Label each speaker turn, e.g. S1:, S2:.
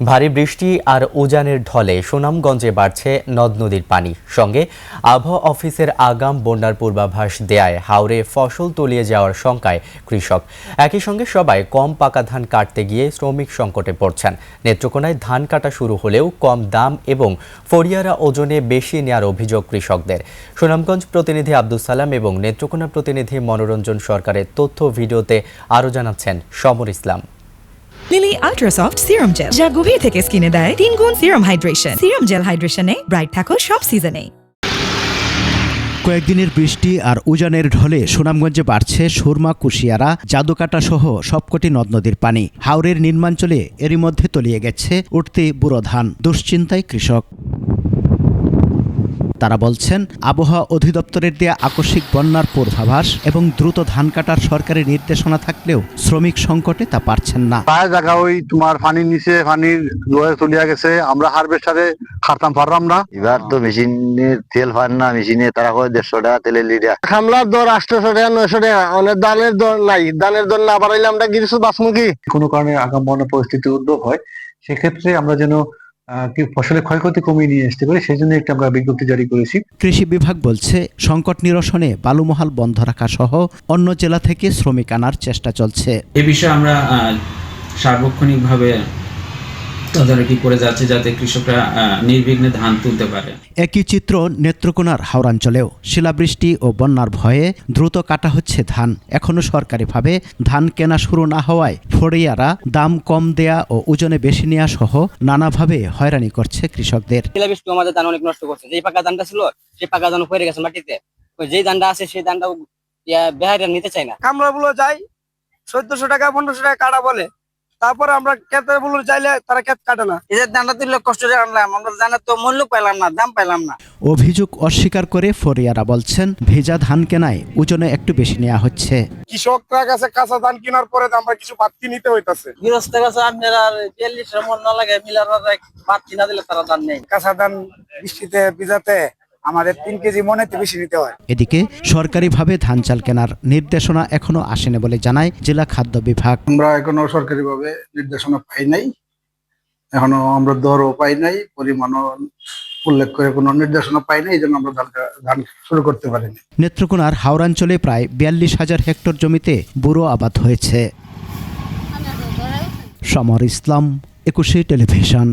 S1: ভারী বৃষ্টি আর উজানের ঢলে সুনামগঞ্জে বাড়ছে নদ নদীর পানি। সঙ্গে আবহাওয়া অফিসের আগাম বন্যার পূর্বাভাস দেয়ায় হাওরে ফসল তলিয়ে যাওয়ার শঙ্কায় কৃষক। একই সঙ্গে সবাই কম পাকা ধান কাটতে গিয়ে শ্রমিক সংকটে পড়ছেন। নেত্রকোনায় ধান কাটা শুরু হলেও কম দাম এবং ফরিয়ারা ওজনে বেশি নেয়ার অভিযোগ কৃষকদের। সুনামগঞ্জ প্রতিনিধি আব্দুল সালাম এবং নেত্রকোনা প্রতিনিধি মনোরঞ্জন সরকারের তথ্য ভিডিওতে আরও জানাচ্ছেন Samar Islam.
S2: Lily ultrasoft serum gel, যা গভীর থেকে স্কিনে দেয় 3 গুণ সিরাম হাইড্রেশন। সিরাম জেল হাইড্রেশনে ব্রাইট থাকো সব সিজনে।
S3: কয়েকদিনের বৃষ্টি আর উজানের ঢলে সুনামগঞ্জে বাড়ছে সুরমা, কুশিয়ারা, জাদুকাটা সহ সবকটি নদ নদীর পানি। হাওরের নির্মাঞ্চলে এরই মধ্যে তলিয়ে গেছে উঠতি বুড়ো ধান। দুশ্চিন্তায় কৃষক। তারা বলছেন, আবহাওয়া অধিদপ্তরের দেয়া আকস্মিক বন্যার পূর্বাভাস এবং দ্রুত ধান কাটার সরকারি নির্দেশনা থাকলেও শ্রমিক সংকটে তা পারছেন না।
S4: প্রায় জায়গা ওই তোমার পানির নিচে পানির লোয়ে চলিয়া গেছে। আমরা হারভেস্টারে খাটতাম পারলাম না।
S5: এবার তো মেশিনের তেল পান না, মেশিনে তারা করে 150 টাকা তেলের লিটার।
S4: খামলার দর 800 টাকা 900 টাকা। অনেক ধানের দর নাই, ধানের দর না বাড়াইলে আমরা কিছু বাঁচমুখী। কোনো কারণে আগাম বন্যা পরিস্থিতি উদ্ভব হয়, সেক্ষেত্রে আমরা যেন ফসলের ক্ষয়ক্ষতি কমিয়ে নিয়ে আসতে পারি, সেই জন্য একটা আমরা বিজ্ঞপ্তি জারি করেছি।
S3: কৃষি বিভাগ বলছে, সংকট নিরসনে বালুমহাল বন্ধ রাখা সহ অন্য জেলা থেকে শ্রমিক আনার চেষ্টা চলছে।
S6: এ বিষয়ে আমরা সার্বক্ষণিকভাবে তদারকি করে যাচ্ছে, যাতে কৃষকরা নির্বিঘ্নে ধান তুলতে পারে।
S3: একই চিত্র নেত্রকোনার হাওরাঞ্চলেও। শিলাবৃষ্টি ও বন্যার ভয়ে দ্রুত কাটা হচ্ছে ধান। এখনো সরকারিভাবে ধান কেনা শুরু না হওয়ায় ফড়িয়ারা দাম কম দেয়া ও ওজনে বেশি নেওয়া সহ নানাভাবে হয়রানি করছে কৃষকদের।
S7: শিলাবৃষ্টি আমাদের ধান অনেক নষ্ট করছে। যে পাকা ধানটা ছিল সেই পাকা ধান পড়ে গেছে মাটিতে। যেই ধানটা আছে সেই ধানটা বেহারিরা নিতে চায় না।
S8: আমরা বলে যাই 1400 টাকা 1500 টাকা কাটা বলে, তারপরে আমরা ক্ষেত্রে বলে চাইলে তারা ক্ষেত কাটে না।
S7: এই যে ধানটা তুললে কষ্ট করে আনলাম, আমরা ধানের তো মূল্য পাইলাম না, দাম পাইলাম না।
S3: অভিযোগ অস্বীকার করে ফরিয়ারা বলছেন, ভেজা ধান কেনায় ওজনে একটু বেশি নেওয়া হচ্ছে।
S8: কৃষকরা কাছে কাঁচা ধান কেনার পরে আমরা কিছু বাড়তি নিতে হইতাছে।
S7: গৃহস্থের কাছে আপনারা 42 মন না লাগে, মিলার বাদ কিনা দিলে তারা ধান নেই।
S8: কাঁচা ধান বৃষ্টিতে ভিজাতে আমাদের 3 কেজি মনেতে বেশি নিতে হয়।
S3: এদিকে সরকারিভাবে ধান চাল কেনার নির্দেশনা এখনো আসেনি বলে জানায় জেলা খাদ্য বিভাগ।
S8: আমরা এখনো সরকারিভাবে নির্দেশনা পাই নাই, এখনো আমরা দরও পাই নাই, পরিমাণও উল্লেখ করে কোনো নির্দেশনা পাই নাই, এই জন্য আমরা ধান শুরু করতে পারিনি।
S3: নেত্রকোনার হাওরাঞ্চলে প্রায় 42,000 হেক্টর জমিতে বুড়ো আবাদ হয়েছে। সমর ইসলাম, 21 টেলিভিশন।